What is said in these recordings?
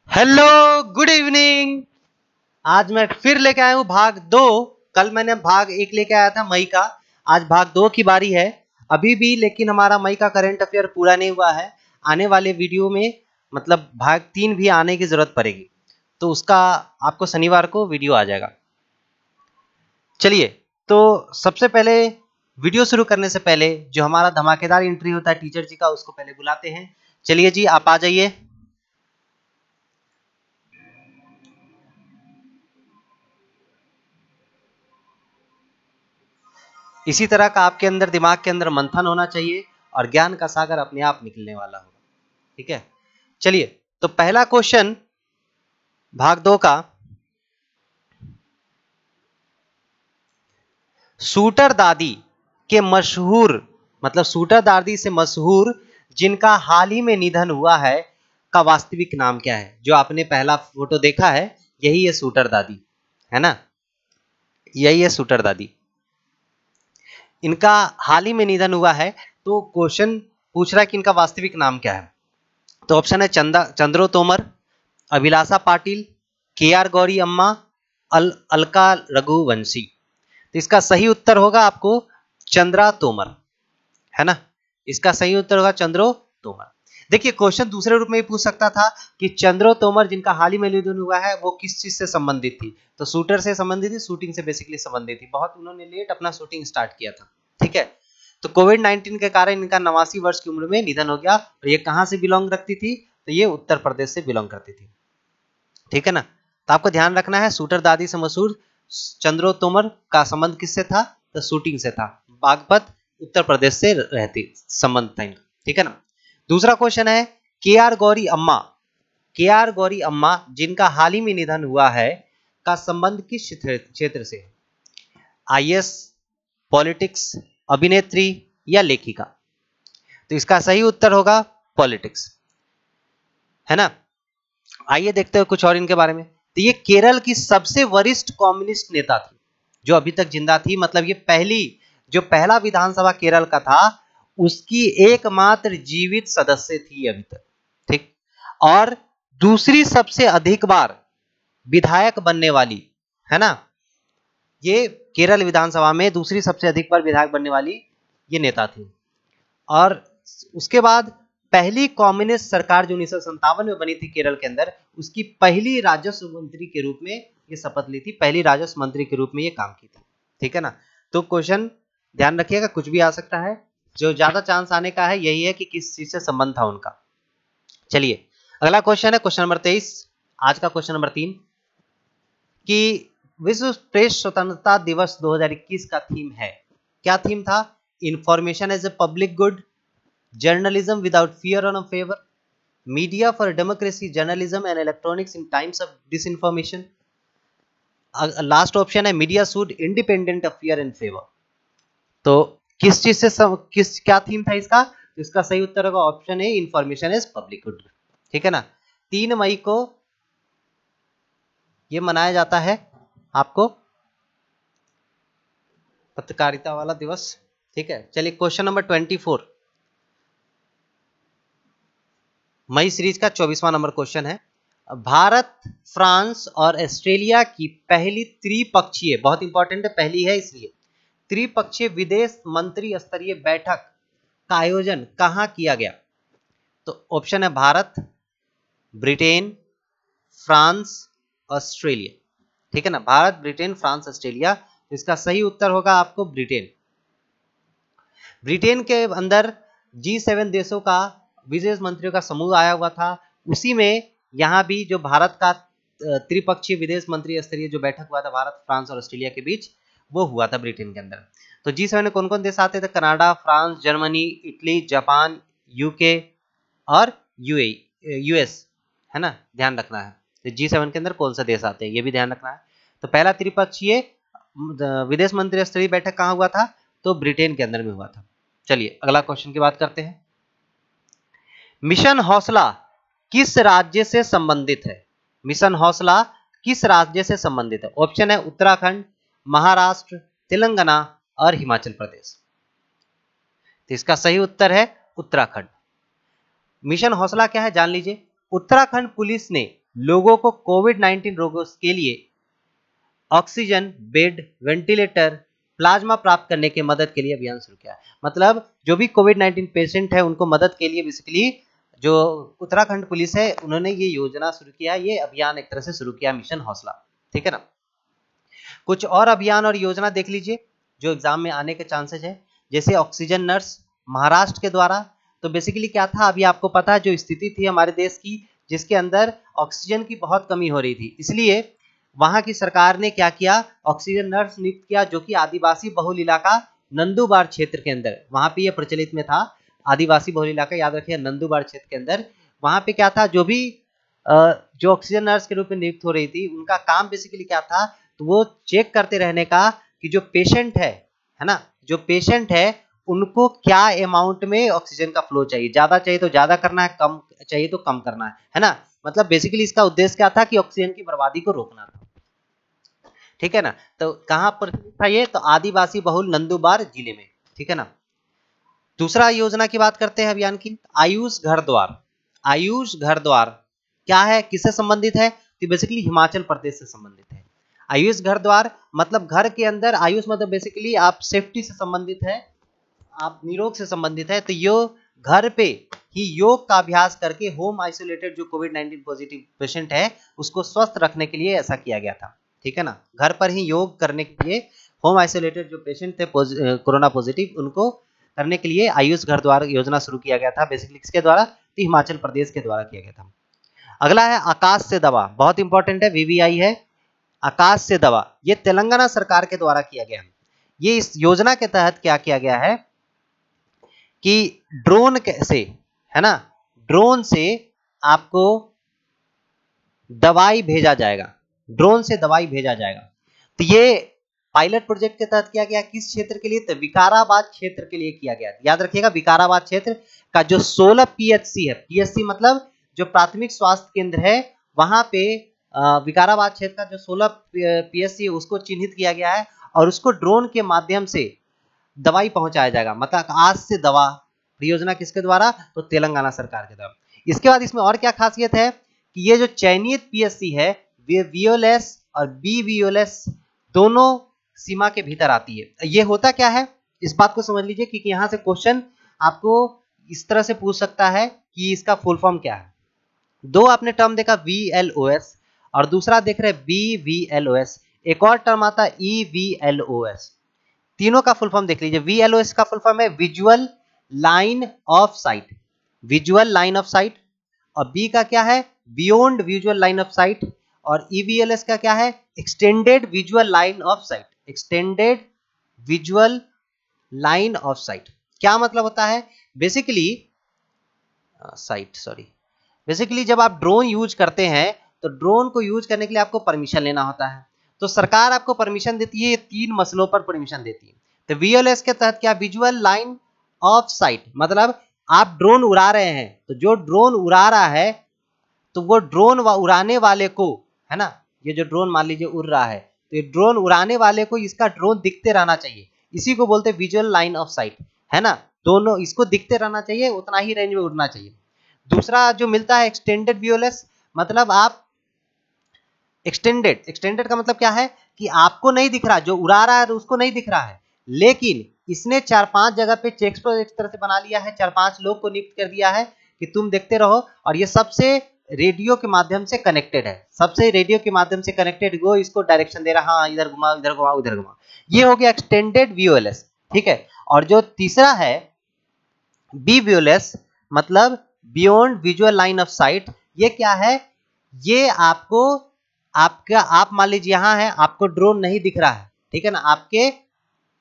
Hello good evening. आज मैं फिर लेके आया हूँ भाग 2। कल मैंने भाग 1 लेके आया था मई का। आज भाग 2 की बारी है अभी भी, लेकिन हमारा मई का करंट अफेयर पूरा नहीं हुआ है। आने वाले वीडियो में मतलब भाग 3 भी आने की जरूरत पड़ेगी, तो उसका आपको शनिवार को वीडियो आ जाएगा। चलिए, तो सबसे पहले वीडियो शुरू करने से पहले जो हमारा धमाकेदार एंट्री होता है टीचर जी का, उसको पहले बुलाते हैं। चलिए जी, आप आ जाइए। इसी तरह का आपके अंदर दिमाग के अंदर मंथन होना चाहिए और ज्ञान का सागर अपने आप निकलने वाला होगा। ठीक है, चलिए तो पहला क्वेश्चन भाग 2 का, शूटर दादी के मशहूर मतलब शूटर दादी से मशहूर जिनका हाल ही में निधन हुआ है का वास्तविक नाम क्या है? जो आपने पहला फोटो देखा है यही है शूटर दादी, है ना? यही है शूटर दादी। इनका हाल ही में निधन हुआ है, तो क्वेश्चन पूछ रहा है कि इनका वास्तविक नाम क्या है। तो ऑप्शन है चंद्रो तोमर, अभिलाषा पाटिल, के आर गौरी अम्मा, अलका रघुवंशी। तो इसका सही उत्तर होगा आपको चंद्रा तोमर, है ना? इसका सही उत्तर होगा चंद्रो तोमर। देखिए, क्वेश्चन दूसरे रूप में भी पूछ सकता था कि चंद्रो तोमर जिनका हाल ही में निधन हुआ है वो किस चीज से संबंधित थी? तो शूटर से संबंधित थी, शूटिंग से बेसिकली संबंधित थी। बहुत उन्होंने लेट अपना शूटिंग स्टार्ट किया था। ठीक है, तो कोविड-19 के कारण इनका 89 वर्ष की उम्र में निधन हो गया। और ये कहां से बिलोंग रखती थी? तो ये उत्तर प्रदेश से बिलोंग करती थी। ठीक है ना? तो आपको ध्यान रखना है, शूटर दादी से मशहूर चंद्रो तोमर का संबंध किससे था? तो शूटिंग से था। बागपत उत्तर प्रदेश से रहती संबंध था इनका। ठीक है ना? दूसरा क्वेश्चन है, के आर गौरी अम्मा जिनका हाल ही में निधन हुआ है का संबंध किस क्षेत्र से? आईएएस, पॉलिटिक्स, अभिनेत्री या लेखिका? तो इसका सही उत्तर होगा पॉलिटिक्स, है ना? आइए देखते हैं कुछ और इनके बारे में। तो ये केरल की सबसे वरिष्ठ कम्युनिस्ट नेता थी जो अभी तक जिंदा थी। मतलब ये पहला विधानसभा केरल का था, उसकी एकमात्र जीवित सदस्य थी अभी तक। ठीक, और दूसरी सबसे अधिक बार विधायक बनने वाली, है ना? ये केरल विधानसभा में दूसरी सबसे अधिक बार विधायक बनने वाली ये नेता थी। और उसके बाद पहली कम्युनिस्ट सरकार जो 1957 में बनी थी केरल के अंदर, उसकी पहली राजस्व मंत्री के रूप में ये शपथ ली थी। पहली राजस्व मंत्री के रूप में ये काम की थी। ठीक है ना? तो क्वेश्चन ध्यान रखिएगा, कुछ भी आ सकता है। जो ज्यादा चांस आने का है यही है कि किस चीज से संबंध था उनका। चलिए, अगला क्वेश्चन है क्वेश्चन नंबर 23, आज का क्वेश्चन नंबर 3, कि विश्व प्रेस स्वतंत्रता दिवस 2021 का थीम है। क्या थीम था? Information as a public good, journalism without fear or favor, media for democracy, journalism and electronics in times of disinformation. Last option है media should independent of fear and favor। तो किस चीज से क्या theme था इसका? तो इसका सही उत्तर होगा ऑप्शन है इंफॉर्मेशन इज पब्लिक गुड। ठीक है ना? 3 मई को ये मनाया जाता है आपको पत्रकारिता वाला दिवस। ठीक है, चलिए क्वेश्चन नंबर 24, मई सीरीज का 24वां नंबर क्वेश्चन है। भारत, फ्रांस और ऑस्ट्रेलिया की पहली त्रिपक्षीय, बहुत इंपॉर्टेंट है, पहली है इसलिए, त्रिपक्षीय विदेश मंत्री स्तरीय बैठक का आयोजन कहां किया गया? तो ऑप्शन है भारत, ब्रिटेन, फ्रांस, ऑस्ट्रेलिया। ठीक है ना? Bharat, Britain, France, Australia. इसका सही उत्तर होगा आपको ब्रिटेन। ब्रिटेन के अंदर G7 देशों का विदेश मंत्रियों का समूह आया हुआ था। उसी में यहाँ भी जो भारत का त्रिपक्षीय विदेश मंत्री स्तरीय जो बैठक हुआ था भारत, फ्रांस और ऑस्ट्रेलिया के बीच, वो हुआ था ब्रिटेन के अंदर। तो G7 में कौन कौन देश आते थे? Canada, France, Germany, Italy, Japan, UK और यूएस, है ना? ध्यान रखना है तो G7 के अंदर कौन सा देश आते हैं ये भी ध्यान रखना है। तो पहला त्रिपक्षीय विदेश मंत्री स्तरीय बैठक कहाँ हुआ था? तो ब्रिटेन के अंदर में हुआ था। चलिए अगला क्वेश्चन की बात करते हैं। मिशन हौसला किस राज्य से संबंधित है? मिशन हौसला किस राज्य से संबंधित है? ऑप्शन है उत्तराखंड, महाराष्ट्र, तेलंगाना और हिमाचल प्रदेश। तो इसका सही उत्तर है उत्तराखंड। मिशन हौसला क्या है जान लीजिए। उत्तराखंड पुलिस ने लोगों को कोविड-19 रोगों के लिए ऑक्सीजन, बेड, वेंटिलेटर, प्लाज्मा प्राप्त करने की मदद के लिए अभियान शुरू किया। मतलब जो भी कोविड-19 पेशेंट है उनको मदद के लिए बेसिकली जो उत्तराखंड पुलिस है उन्होंने ये योजना शुरू किया, ये अभियान एक तरह से शुरू किया, मिशन हौसला। ठीक है ना। कुछ और अभियान और योजना देख लीजिए जो एग्जाम में आने के चांसेस है, जैसे ऑक्सीजन नर्स महाराष्ट्र के द्वारा। तो बेसिकली क्या था, अभी आपको पता है जो स्थिति थी हमारे देश की जिसके अंदर ऑक्सीजन की बहुत कमी हो रही थी, इसलिए वहां की सरकार ने क्या किया, ऑक्सीजन नर्स नियुक्त किया, जो कि आदिवासी बहुल इलाका नंदुबार क्षेत्र के अंदर, वहां पे ये प्रचलित में था। आदिवासी बहुल इलाका याद रखिए, नंदुबार क्षेत्र के अंदर वहां पे क्या था, जो भी जो ऑक्सीजन नर्स के रूप में नियुक्त हो रही थी उनका काम बेसिकली क्या था, तो वो चेक करते रहने का कि जो पेशेंट है ना, जो पेशेंट है उनको क्या अमाउंट में ऑक्सीजन का फ्लो चाहिए, ज्यादा चाहिए तो ज्यादा करना है, कम चाहिए तो कम करना है ना। मतलब बेसिकली इसका उद्देश्य क्या था कि ऑक्सीजन की बर्बादी को रोकना था। ठीक है ना। तो कहां पर था ये, तो आदिवासी बहुल नंदुबार जिले में। ठीक है ना। दूसरा योजना की बात करते हैं अभियान की, आयुष घर द्वार। आयुष घर द्वार क्या है, किससे संबंधित है, तो बेसिकली हिमाचल प्रदेश से संबंधित है। आयुष घर द्वार मतलब घर के अंदर, आयुष मतलब बेसिकली आप सेफ्टी से संबंधित है, आप निरोग से संबंधित है। तो यो घर पे ही योग का अभ्यास करके होम आइसोलेटेड जो कोविड-19 पॉजिटिव पेशेंट है उसको स्वस्थ रखने के लिए ऐसा किया गया था। ठीक है ना। घर पर ही योग करने के लिए होम आइसोलेटेड जो पेशेंट थे कोरोना पॉजिटिव उनको करने के लिए आयुष घर द्वार योजना शुरू किया गया था। बेसिकली किसके द्वारा, तो हिमाचल प्रदेश के द्वारा किया गया था। अगला है आकाश से दवा, बहुत इंपॉर्टेंट है, वीवीआई है। आकाश से दवा ये तेलंगाना सरकार के द्वारा किया गया। ये इस योजना के तहत क्या किया गया है कि ड्रोन से, है ना, ड्रोन से आपको दवाई भेजा जाएगा, ड्रोन से दवाई भेजा जाएगा। तो ये पायलट प्रोजेक्ट के तहत किया गया, किस क्षेत्र के लिए, तो विकाराबाद क्षेत्र के लिए किया गया। याद रखिएगा विकाराबाद क्षेत्र का जो 16 पीएचसी है, पीएचसी मतलब जो प्राथमिक स्वास्थ्य केंद्र है, वहां पे विकाराबाद क्षेत्र का जो 16 पीएचसी है उसको चिन्हित किया गया है और उसको ड्रोन के माध्यम से दवाई पहुंचाया जाएगा। मतलब आज से दवा परियोजना किसके द्वारा, तो तेलंगाना सरकार के द्वारा। इसके बाद इसमें और क्या खासियत है कि ये जो चयनित पीएससी है वे वीओएलएस और बीवीओएलएस दोनों सीमा के भीतर आती है। ये होता क्या है, इस बात को समझ लीजिए क्योंकि यहां से क्वेश्चन आपको इस तरह से पूछ सकता है कि इसका फुल फॉर्म क्या है। दो आपने टर्म देखा वीएलओएस और दूसरा देख रहे बीवीएलओएस, एक और टर्म आता है ईवीएलओएस। तीनों का फुल फॉर्म देख लीजिए। वीएलओएस का फुल फॉर्म है visual line of site, visual line of site, और बी का क्या है, beyond visual line of site, और ईवीएलएस का क्या है, extended visual line of site, extended visual line of site. क्या मतलब होता है, बेसिकली बेसिकली जब आप ड्रोन यूज करते हैं तो ड्रोन को यूज करने के लिए आपको परमिशन लेना होता है। तो सरकार आपको परमिशन देती है, ये 3 मसलों पर परमिशन देती है। तो वीएलएस के तहत क्या, विजुअल लाइन ऑफ साइट, मतलब आप ड्रोन उड़ा रहे हैं तो जो ड्रोन उड़ा रहा है तो वो ड्रोन उड़ाने वाले को, है ना, ये जो ड्रोन मान लीजिए उड़ रहा है तो ये ड्रोन उड़ाने वाले को इसका ड्रोन दिखते रहना चाहिए, इसी को बोलते हैं विजुअल लाइन ऑफ साइट, है ना। दोनों इसको दिखते रहना चाहिए, उतना ही रेंज में उड़ना चाहिए। दूसरा जो मिलता है एक्सटेंडेड वीओएलएस, मतलब आप एक्सटेंडेड का मतलब क्या है कि आपको नहीं दिख रहा, जो उड़ा रहा है तो उसको नहीं दिख रहा है, लेकिन इसने 4-5 जगह पे चेक्स पर एक तरह से बना लिया है, 4-5 लोग को नियुक्त कर दिया है कि तुम देखते रहो, और ये सबसे रेडियो के माध्यम से कनेक्टेड है, सबसे रेडियो के माध्यम से कनेक्टेड, वो इसको डायरेक्शन दे रहा, हाँ इधर घुमा इधर घुमा उधर घुमा। ये हो गया एक्सटेंडेड वीओएलएस। ठीक है। और जो तीसरा है बीवीओएलएस, मतलब beyond visual line of site, ये क्या है, ये आपको आपका, आप मान लीजिए यहां है, आपको ड्रोन नहीं दिख रहा है, ठीक है ना, आपके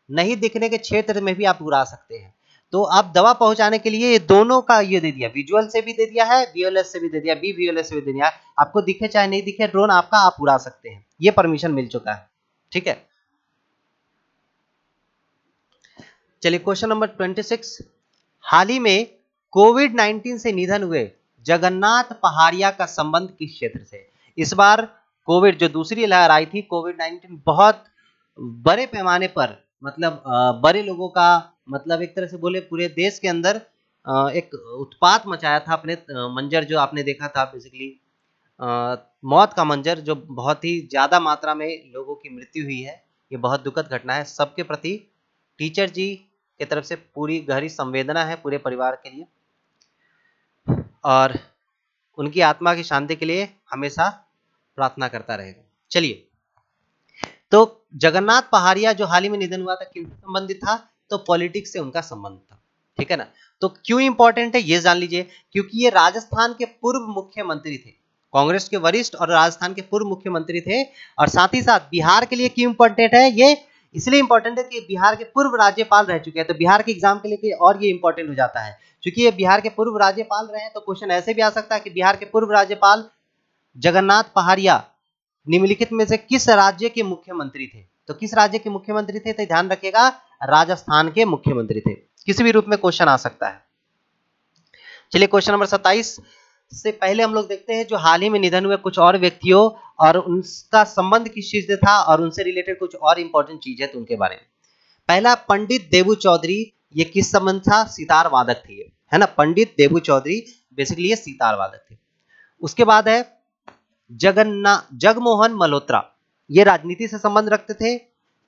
नहीं दिखने के क्षेत्र में भी आप उड़ा सकते हैं। तो आप दवा पहुंचाने के लिए ये दोनों का ये दे दिया, विजुअल से भी दे दिया है, वीओएलएस से भी दे दिया, बीवीओएलएस से भी दे दिया, आपको दिखे चाहे नहीं दिखे ड्रोन आपका, आप उड़ा सकते हैं, ये परमिशन मिल चुका है। ठीक है। चलिए क्वेश्चन नंबर 26, हाल ही में कोविड-19 से निधन हुए जगन्नाथ पहाड़िया का संबंध किस क्षेत्र से। इस बार कोविड जो दूसरी लहर आई थी, कोविड-19 बहुत बड़े पैमाने पर, मतलब बड़े लोगों का, मतलब एक तरह से बोले पूरे देश के अंदर एक उत्पात मचाया था, अपने मंजर जो आपने देखा था बेसिकली मौत का मंजर जो बहुत ही ज़्यादा मात्रा में लोगों की मृत्यु हुई है, ये बहुत दुखद घटना है। सबके प्रति टीचर जी की तरफ से पूरी गहरी संवेदना है पूरे परिवार के लिए, और उनकी आत्मा की शांति के लिए हमेशा प्रार्थना करता रहेगा। चलिए, तो जगन्नाथ पहाड़िया जो हाल ही में निधन हुआ था, किससे संबंधित था? तो पॉलिटिक्स से उनका संबंध था, ठीक है ना। तो क्यों इंपॉर्टेंट है ये जान लीजिए, क्योंकि ये राजस्थान के पूर्व मुख्यमंत्री थे, कांग्रेस के वरिष्ठ और राजस्थान के पूर्व मुख्यमंत्री थे। और साथ ही साथ बिहार के लिए क्यों इंपॉर्टेंट है ये? इसलिए इंपॉर्टेंट है कि बिहार के पूर्व राज्यपाल रह चुके हैं। तो बिहार के एग्जाम के लिए और ये इंपॉर्टेंट हो जाता है, क्योंकि ये बिहार के पूर्व राज्यपाल रहे हैं। तो क्वेश्चन ऐसे भी आ सकता है कि बिहार के पूर्व राज्यपाल जगन्नाथ पहाड़िया निम्नलिखित में से किस राज्य के मुख्यमंत्री थे? तो किस राज्य के मुख्यमंत्री थे? तो ध्यान रखिएगा, राजस्थान के मुख्यमंत्री थे। किसी भी रूप में क्वेश्चन आ सकता है। चलिए, क्वेश्चन नंबर 27 से पहले हम लोग देखते हैं जो हाल ही में निधन हुए कुछ और व्यक्तियों और उनका संबंध किस चीज से था और उनसे रिलेटेड कुछ और इंपॉर्टेंट चीज है तो उनके बारे में। पहला, पंडित देबू चौधरी, ये किस संबंध था? सितार वादक थे ये, है ना। पंडित देबू चौधरी बेसिकली ये सितार वादक थे। उसके बाद है जगमोहन मल्होत्रा, ये राजनीति से संबंध रखते थे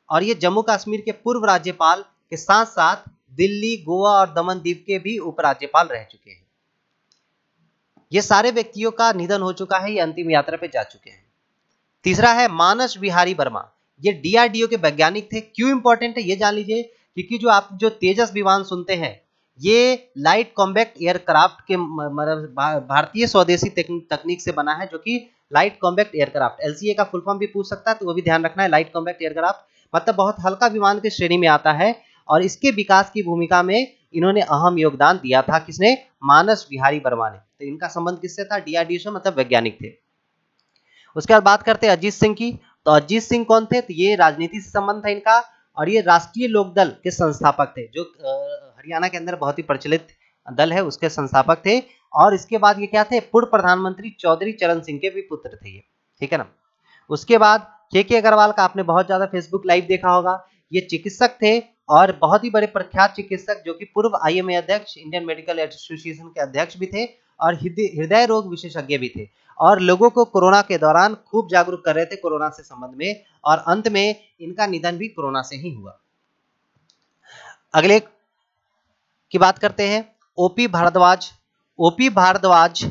और ये जम्मू कश्मीर के पूर्व राज्यपाल के साथ साथ दिल्ली, गोवा और दमन द्वीप के भी उपराज्यपाल रह चुके हैं। ये सारे व्यक्तियों का निधन हो चुका है, ये अंतिम यात्रा पे जा चुके हैं। तीसरा है मानस विहारी वर्मा, ये डीआरडीओ के वैज्ञानिक थे। क्यों इंपॉर्टेंट है ये जान लीजिए, क्योंकि जो आप जो तेजस विमान सुनते हैं ये लाइट कॉम्बैक्ट एयरक्राफ्ट के भारतीय स्वदेशी तकनीक से बना है, जो कि लाइट कॉम्बैक्ट एयरक्राफ्ट, एलसीए का फुल फॉर्म भी पूछ सकता है, तो वो भी ध्यान रखना है। लाइट कॉम्बैक्ट एयरक्राफ्ट मतलब बहुत हल्का विमान के श्रेणी में आता है और इसके विकास की भूमिका में इन्होंने अहम योगदान दिया था। किसने? मानस विहारी वर्मा ने। तो इनका संबंध किससे था? डीआरडीओ से, मतलब वैज्ञानिक थे। उसके बाद बात करते हैं अजीत सिंह की। तो अजीत सिंह कौन थे? तो ये राजनीति से संबंध था इनका और ये राष्ट्रीय लोकदल के संस्थापक थे, जो हरियाणा के अंदर बहुत ही प्रचलित दल है, उसके संस्थापक थे। और इसके बाद ये क्या थे? पूर्व प्रधानमंत्री चौधरी चरण सिंह के भी पुत्र थे ये, ठीक है ना। उसके बाद के अग्रवाल का आपने बहुत ज्यादा फेसबुक लाइव देखा होगा। ये चिकित्सक थे और बहुत ही बड़े प्रख्यात चिकित्सक, जो कि पूर्व आईएमए अध्यक्ष, इंडियन मेडिकल एसोसिएशन के अध्यक्ष भी थे और हृदय रोग विशेषज्ञ भी थे और लोगों को कोरोना के दौरान खूब जागरूक कर रहे थे कोरोना से संबंध में, और अंत में इनका निधन भी कोरोना से ही हुआ। अगले की बात करते हैं, ओपी भारद्वाज। ओपी भारद्वाज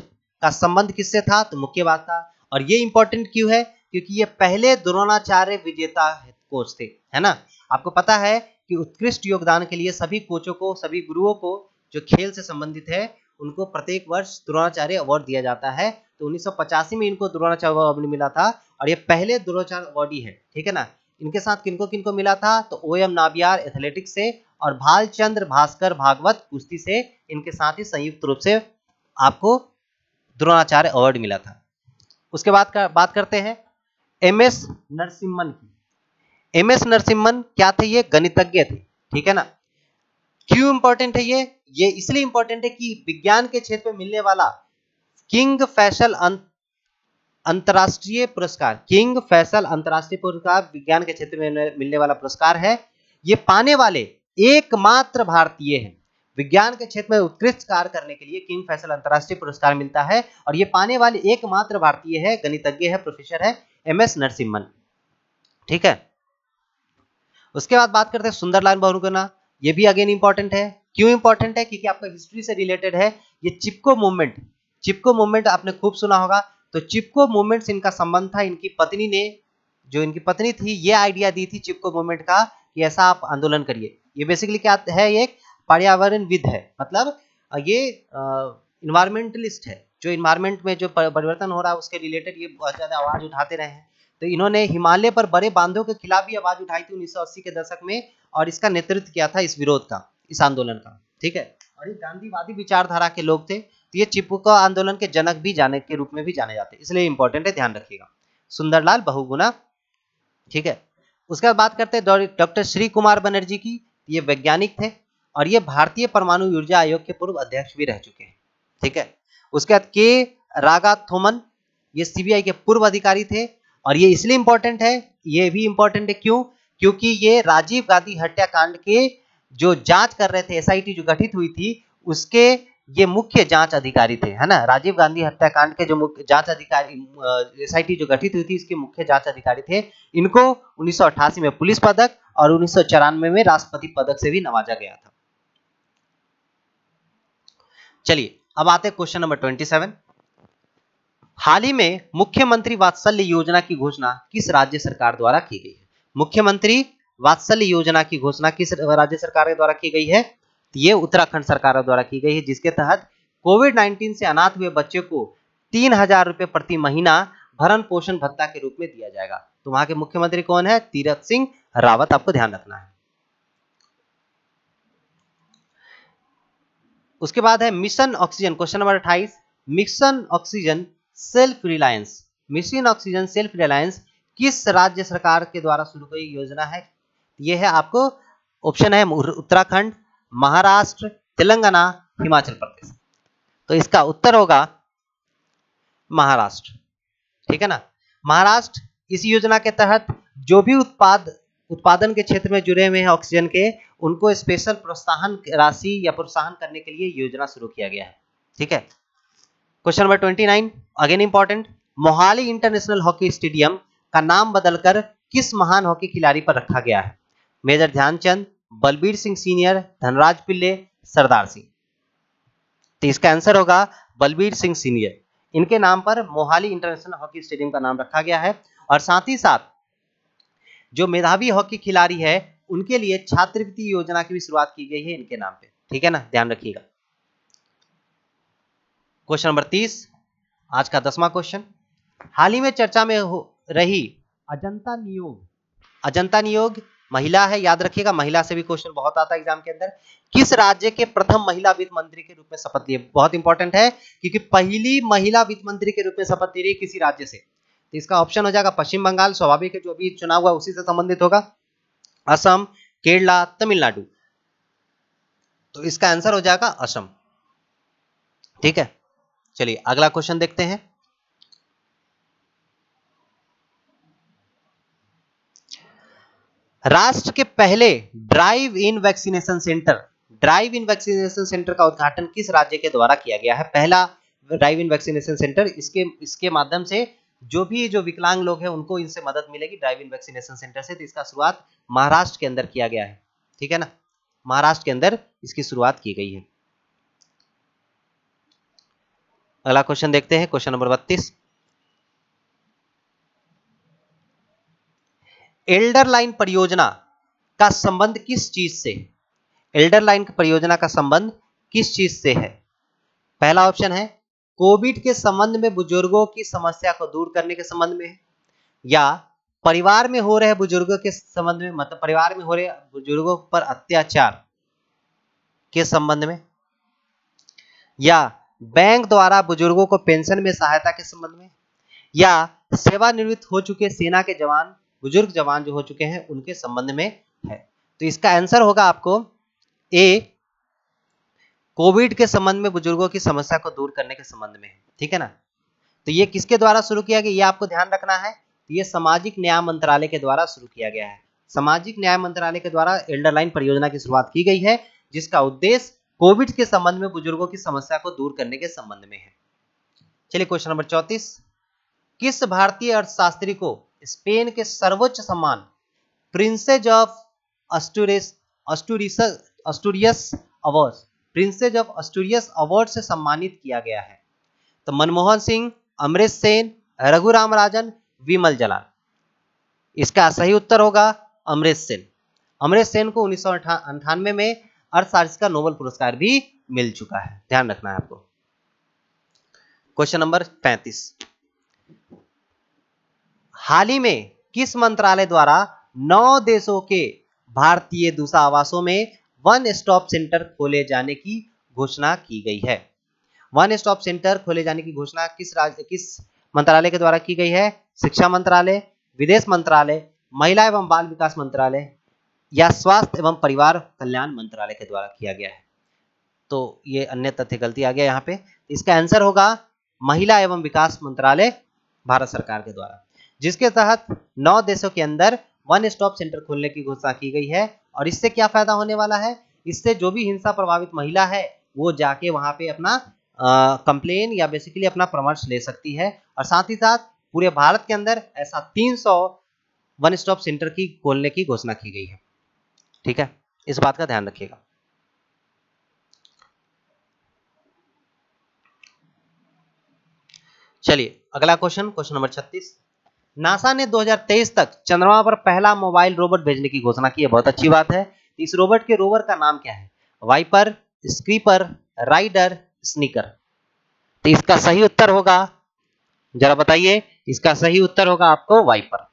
का संबंध किससे था? तो मुक्केबाज था। और ये इंपॉर्टेंट क्यों है? क्योंकि ये पहले द्रोणाचार्य विजेता कोच थे, है ना। आपको पता है कि उत्कृष्ट योगदान के लिए सभी कोचों को, सभी गुरुओं को जो खेल से संबंधित है, उनको प्रत्येक वर्ष द्रोणाचार्य अवार्ड दिया जाता है। तो 1985 में इनको द्रोणाचार्य अवार्ड मिला था और ये पहले द्रोणाचार्य अवार्डी है, ठीक है ना। इनके साथ किनको किनको मिला था? तो ओएम नाबियार एथलेटिक्स से और भालचंद्र भास्कर भागवत कुश्ती से, इनके साथ ही संयुक्त रूप से आपको द्रोणाचार्य अवार्ड मिला था। उसके बाद बात करते हैं एमएस नरसिम्हन की। एमएस नरसिम्हन क्या थे? ये गणितज्ञ थे, ठीक है ना। क्यों इंपॉर्टेंट है ये इसलिए इंपॉर्टेंट है कि विज्ञान के क्षेत्र में मिलने वाला किंग फैसल अंतरराष्ट्रीय पुरस्कार, किंग फैसल अंतरराष्ट्रीय पुरस्कार विज्ञान के क्षेत्र में मिलने वाला पुरस्कार है। ये पाने वाले एकमात्र भारतीय हैं। विज्ञान के क्षेत्र में उत्कृष्ट कार्य करने के लिए किंग फैसल अंतरराष्ट्रीय पुरस्कार मिलता है और ये पाने वाले एकमात्र भारतीय है, गणितज्ञ है, प्रोफेसर है एमएस नरसिम्हन, ठीक है। उसके बाद बात करते हैं सुंदरलाल बहुगुणा। ये भी अगेन इंपॉर्टेंट है। क्यों इंपॉर्टेंट है? क्योंकि आपका हिस्ट्री से रिलेटेड है। ये चिपको मूवमेंट आपने खूब सुना होगा। तो चिपको मूवमेंट से इनका संबंध था। इनकी पत्नी ने, जो इनकी पत्नी थी, ये आइडिया दी थी चिपको मूवमेंट का कि ऐसा आप आंदोलन करिए। ये बेसिकली क्या है? ये एक पर्यावरणविद है, मतलब ये इन्वायरमेंटलिस्ट है, जो इन्वायरमेंट में जो परिवर्तन हो रहा है उसके रिलेटेड ये बहुत ज्यादा आवाज उठाते रहे हैं। तो इन्होंने हिमालय पर बड़े बांधों के खिलाफ भी आवाज उठाई थी 1980 के दशक में और इसका नेतृत्व किया था, इस विरोध का, इस आंदोलन का, ठीक है। और ये गांधीवादी विचारधारा के लोग थे। तो ये चिपको आंदोलन के जनक भी के रूप में भी जाने जाते हैं, इसलिए इंपॉर्टेंट है, ध्यान रखिएगा। सुंदरलाल बहुगुणा, ठीक है। उसके बाद बात करते हैं डॉक्टर श्री कुमार बनर्जी की। ये वैज्ञानिक थे और ये भारतीय परमाणु ऊर्जा आयोग के पूर्व अध्यक्ष भी रह चुके हैं, ठीक है। उसके बाद के रागाथोमन, ये सीबीआई के पूर्व अधिकारी थे और ये इसलिए इंपॉर्टेंट है, ये भी इंपॉर्टेंट है क्यों? क्योंकि ये राजीव गांधी हत्याकांड के जो जांच कर रहे थे, एसआईटी जो गठित हुई थी, उसके ये मुख्य जांच अधिकारी थे, है ना। राजीव गांधी हत्याकांड के जो मुख्य जांच अधिकारी एसआईटी जो गठित हुई थी, इसके मुख्य जांच अधिकारी थे। इनको 1988 में पुलिस पदक और 1994 में राष्ट्रपति पदक से भी नवाजा गया था। चलिए अब आते हैं क्वेश्चन नंबर 27। हाल ही में मुख्यमंत्री वात्सल्य योजना की घोषणा किस राज्य सरकार द्वारा की गई है? मुख्यमंत्री वात्सल्य योजना की घोषणा किस राज्य सरकार के द्वारा की गई है? ये उत्तराखंड सरकार द्वारा की गई है, जिसके तहत कोविड-19 से अनाथ हुए बच्चे को 3000 रुपए प्रति महीना भरण पोषण भत्ता के रूप में दिया जाएगा। तो वहां के मुख्यमंत्री कौन है? तीरथ सिंह रावत, आपको ध्यान रखना है। उसके बाद है mission oxygen, question number 28। Mission oxygen self reliance, mission oxygen self reliance किस राज्य सरकार के द्वारा शुरू की योजना है? यह है आपको ऑप्शन है उत्तराखंड, महाराष्ट्र, तेलंगाना, हिमाचल प्रदेश। तो इसका उत्तर होगा महाराष्ट्र, ठीक है ना। महाराष्ट्र इस योजना के तहत जो भी उत्पादन के क्षेत्र में जुड़े हुए हैं ऑक्सीजन के, उनको स्पेशल प्रोत्साहन राशि या प्रोत्साहन करने के लिए योजना शुरू किया गया है, ठीक है। Question number 29 again important. Mohali international hockey stadium का नाम बदलकर किस महान हॉकी खिलाड़ी पर रखा गया है? Major Dhyanchand, Balbir Singh senior, Dhanraj Pillay, Sardar Singh. तो इसका आंसर होगा बलबीर सिंह सीनियर। इनके नाम पर मोहाली इंटरनेशनल हॉकी स्टेडियम का नाम रखा गया है। और साथ ही साथ जो मेधावी हॉकी खिलाड़ी है उनके लिए छात्रवृत्ति योजना की भी शुरुआत की गई है इनके नाम पे, ठीक है ना, ध्यान रखिएगा। क्वेश्चन नंबर 30 आज का 10वां क्वेश्चन। हाल ही में चर्चा में हो रही अजंता नियोग महिला है, याद रखिएगा, महिला से भी क्वेश्चन बहुत आता है एग्जाम के अंदर। किस राज्य के प्रथम महिला वित्त मंत्री के रूप में शपथ लिए? बहुत इंपॉर्टेंट है क्योंकि पहली महिला वित्त मंत्री के रूप में शपथ ले रही है किसी राज्य से। तो इसका ऑप्शन हो जाएगा पश्चिम बंगाल, स्वाभाविक है, जो अभी चुनाव हुआ उसी से संबंधित होगा, असम, केरला, तमिलनाडु। तो इसका आंसर हो जाएगा असम, ठीक है। चलिए अगला क्वेश्चन देखते हैं। राष्ट्र के पहले ड्राइव इन वैक्सीनेशन सेंटर का उद्घाटन किस राज्य के द्वारा किया गया है? पहला ड्राइव इन वैक्सीनेशन सेंटर, इसके माध्यम से जो विकलांग लोग हैं उनको इनसे मदद मिलेगी ड्राइव इन वैक्सीनेशन सेंटर से। तो इसका शुरुआत महाराष्ट्र के अंदर किया गया है, ठीक है ना, महाराष्ट्र के अंदर इसकी शुरुआत की गई है। अगला क्वेश्चन देखते हैं, क्वेश्चन नंबर 32। एल्डर लाइन परियोजना का संबंध किस चीज से? एल्डर लाइन परियोजना का संबंध किस चीज से है? पहला ऑप्शन है कोविड के संबंध में बुजुर्गों की समस्या को दूर करने के संबंध में है, या परिवार में हो रहे बुजुर्गों के संबंध में, मतलब परिवार में हो रहे बुजुर्गों पर अत्याचार के संबंध में, या बैंक द्वारा बुजुर्गों को पेंशन में सहायता के संबंध में, या सेवानिवृत्त हो चुके सेना के जवान, बुजुर्ग जवान जो हो चुके हैं उनके संबंध में है। तो इसका आंसर होगा आपको ए, कोविड के संबंध में बुजुर्गों की समस्या को दूर करने के संबंध में है, ठीक है ना। तो ये किसके द्वारा शुरू किया गया, ये आपको ध्यान रखना है। तो ये सामाजिक न्याय मंत्रालय के द्वारा शुरू किया गया है। सामाजिक न्याय मंत्रालय के द्वारा एल्डर लाइन परियोजना की शुरुआत की गई है, जिसका उद्देश्य कोविड के संबंध में बुजुर्गों की समस्या को दूर करने के संबंध में है। चलिए क्वेश्चन नंबर 34। किस भारतीय अर्थशास्त्री को स्पेन के सर्वोच्च सम्मान प्रिंसेज ऑफ अस्टूरियस अवार्ड से सम्मानित किया गया है? तो मनमोहन सिंह, अमृत सेन, रघुराम राजन, विमल जलाल। इसका सही उत्तर होगा अमृत सेन। अमृत सेन को 1998 में अर्थशास्त्र का नोबेल पुरस्कार भी मिल चुका है, ध्यान रखना है आपको। Question number 35। हाल ही में किस मंत्रालय द्वारा 9 देशों के भारतीय दूतावासों में वन स्टॉप सेंटर खोले जाने की घोषणा की गई है? वन स्टॉप सेंटर खोले जाने की घोषणा किस मंत्रालय के द्वारा की गई है? शिक्षा मंत्रालय, विदेश मंत्रालय, महिला एवं बाल विकास मंत्रालय, या स्वास्थ्य एवं परिवार कल्याण मंत्रालय के द्वारा किया गया है। तो ये अन्य तथ्य गलती आ गया यहाँ पे। इसका आंसर होगा महिला एवं विकास मंत्रालय भारत सरकार के द्वारा, जिसके तहत 9 देशों के अंदर वन स्टॉप सेंटर खोलने की घोषणा की गई है। और इससे क्या फायदा होने वाला है? इससे जो भी हिंसा प्रभावित महिला है वो जाके वहां पे अपना कंप्लेन या बेसिकली अपना परामर्श ले सकती है। और साथ ही साथ पूरे भारत के अंदर ऐसा 300 वन स्टॉप सेंटर की खोलने की घोषणा की गई है। ठीक है, इस बात का ध्यान रखिएगा। चलिए अगला क्वेश्चन नंबर 36। नासा ने 2023 तक चंद्रमा पर पहला मोबाइल रोबोट भेजने की घोषणा की है। बहुत अच्छी बात है। इस रोबोट के रोवर का नाम क्या है? Wiper, scraper, rider, sneaker. तो इसका सही उत्तर होगा, जरा बताइए, इसका सही उत्तर होगा आपको वाइपर।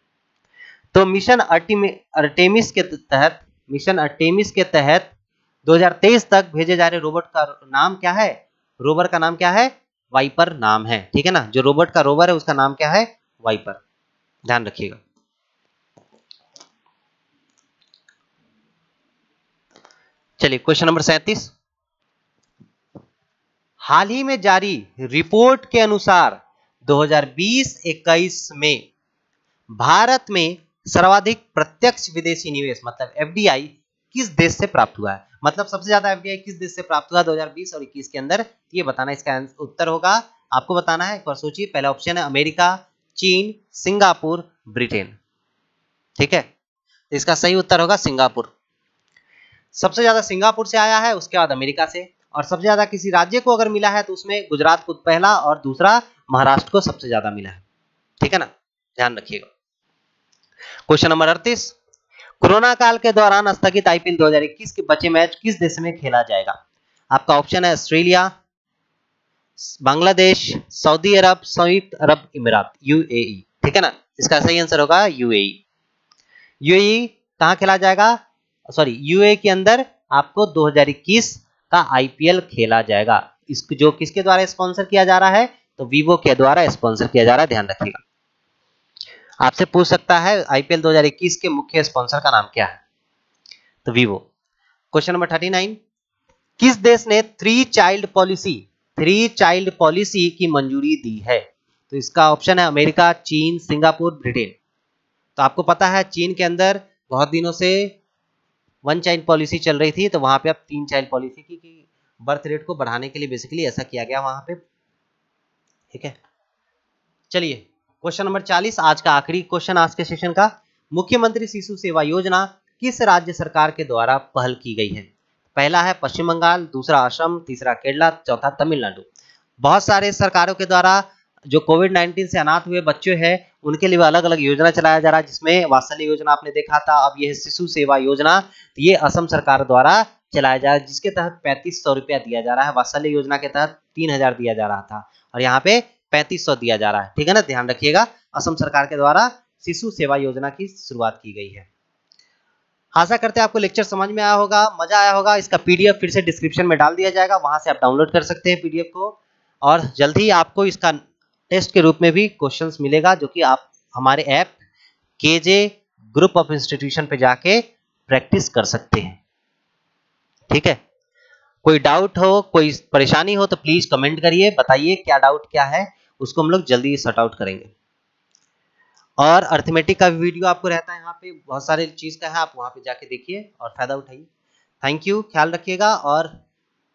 तो मिशन अर्टेमिस के तहत 2023 तक भेजे जा रहे रोबोट का नाम क्या है? रोवर का नाम क्या है? वाइपर नाम है। ठीक है ना, जो रोबोट का रोवर है उसका नाम क्या है? वाइपर। ध्यान रखिएगा। चलिए क्वेश्चन नंबर 37। हाल ही में जारी रिपोर्ट के अनुसार 2020-21 में भारत में सर्वाधिक प्रत्यक्ष विदेशी निवेश मतलब एफडीआई किस देश से प्राप्त हुआ है? मतलब सबसे ज्यादा एफडीआई किस देश से प्राप्त हुआ 2020 और 21 के अंदर? ये बताना, इसका उत्तर होगा आपको बताना है। एक बार सोचिए, पहला ऑप्शन है अमेरिका, चीन, सिंगापुर, ब्रिटेन। ठीक है, इसका सही उत्तर होगा सिंगापुर। सबसे ज्यादा सिंगापुर से आया है, उसके बाद अमेरिका से, और सबसे ज्यादा किसी राज्य को अगर मिला है तो उसमें गुजरात को पहला और दूसरा महाराष्ट्र को सबसे ज्यादा मिला है। ठीक है ना, ध्यान रखिएगा। Question number 38। कोरोना काल के दौरान स्थगित आईपीएल 2021 के बचे मैच किस देश में खेला जाएगा? आपका ऑप्शन है ऑस्ट्रेलिया, बांग्लादेश, सऊदी अरब, संयुक्त अरब अमीरात, यूएई। ठीक है ना, इसका सही आंसर होगा यूएई। यूएई कहां खेला जाएगा? सॉरी, यूएई के अंदर आपको 2021 का आईपीएल खेला जाएगा। इसको जो किसके द्वारा स्पॉन्सर किया जा रहा है? तो वीवो के द्वारा स्पॉन्सर किया जा रहा है। ध्यान रखिएगा। आपसे पूछ सकता है आईपीएल 2021 के मुख्य स्पॉन्सर का नाम क्या है? तो वीवो। Question number 39। किस देश ने थ्री चाइल्ड पॉलिसी की मंजूरी दी है? तो इसका ऑप्शन है अमेरिका, चीन, सिंगापुर, ब्रिटेन। तो आपको पता है चीन के अंदर बहुत दिनों से वन चाइल्ड पॉलिसी चल रही थी, तो वहां पे अब 3 चाइल्ड पॉलिसी की बर्थ रेट को बढ़ाने के लिए बेसिकली ऐसा किया गया वहां पे। ठीक है, चलिए क्वेश्चन नंबर 40, आज का आखिरी क्वेश्चन आज के सेशन का। मुख्यमंत्री शिशु सेवा योजना किस राज्य सरकार के द्वारा पहल की गई है? पहला है पश्चिम बंगाल, दूसरा असम, तीसरा केरला, चौथा तमिलनाडु। बहुत सारे सरकारों के द्वारा जो कोविड-19 से अनाथ हुए बच्चे हैं उनके लिए अलग अलग योजना चलाया जा रहा है, जिसमें वात्सल्य योजना आपने देखा था। अब यह शिशु सेवा योजना, तो ये असम सरकार द्वारा चलाया जा रहा है, जिसके तहत 3500 रुपया दिया जा रहा है। वात्सल्य योजना के तहत 3000 दिया जा रहा था और यहाँ पे 3500 दिया जा रहा है। ठीक है ना, ध्यान रखिएगा। असम सरकार के द्वारा शिशु सेवा योजना की शुरुआत की गई है। आशा करते हैं आपको लेक्चर समझ में आया होगा, मजा आया होगा। इसका पीडीएफ फिर से डिस्क्रिप्शन में डाल दिया जाएगा, वहां से आप डाउनलोड कर सकते हैं पीडीएफ को। और जल्द ही आपको इसका टेस्ट के रूप में भी क्वेश्चंस मिलेगा, जो कि आप हमारे app KJ group of institution पे जाके प्रैक्टिस कर सकते हैं। ठीक है, कोई डाउट हो, कोई परेशानी हो तो प्लीज कमेंट करिए, बताइए क्या डाउट क्या है, उसको हम लोग जल्दी सॉर्ट आउट करेंगे। और अर्थमेटिक का वीडियो आपको रहता है, यहाँ पे बहुत सारे चीज का है, आप वहां पे जाके देखिए और फायदा उठाइए। थैंक यू, ख्याल रखिएगा और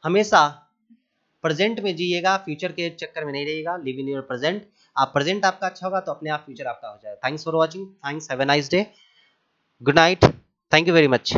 हमेशा प्रेजेंट में जिएगा, फ्यूचर के चक्कर में नहीं रहिएगा। Live in your present. आप प्रेजेंट आपका अच्छा होगा तो अपने आप फ्यूचर आपका हो जाएगा। Thanks for watching, thanks, have a nice day, good night, thank you very much.